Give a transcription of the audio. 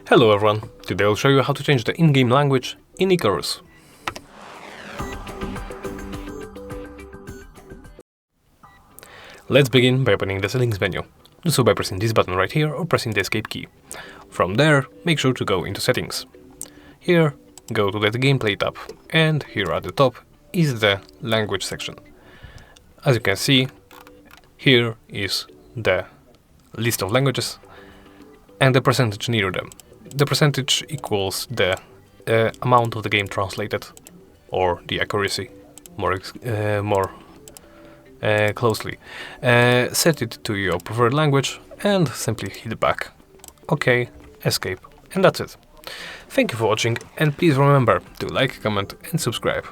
Hello everyone, today I'll show you how to change the in-game language in Icarus. Let's begin by opening the settings menu. Do so by pressing this button right here or pressing the escape key. From there, make sure to go into settings. Here, go to the gameplay tab, and here at the top is the language section. As you can see, here is the list of languages and the percentage near them. The percentage equals the amount of the game translated, or the accuracy more closely. Set it to your preferred language and simply hit back. OK, escape, and that's it. Thank you for watching, and please remember to like, comment and subscribe.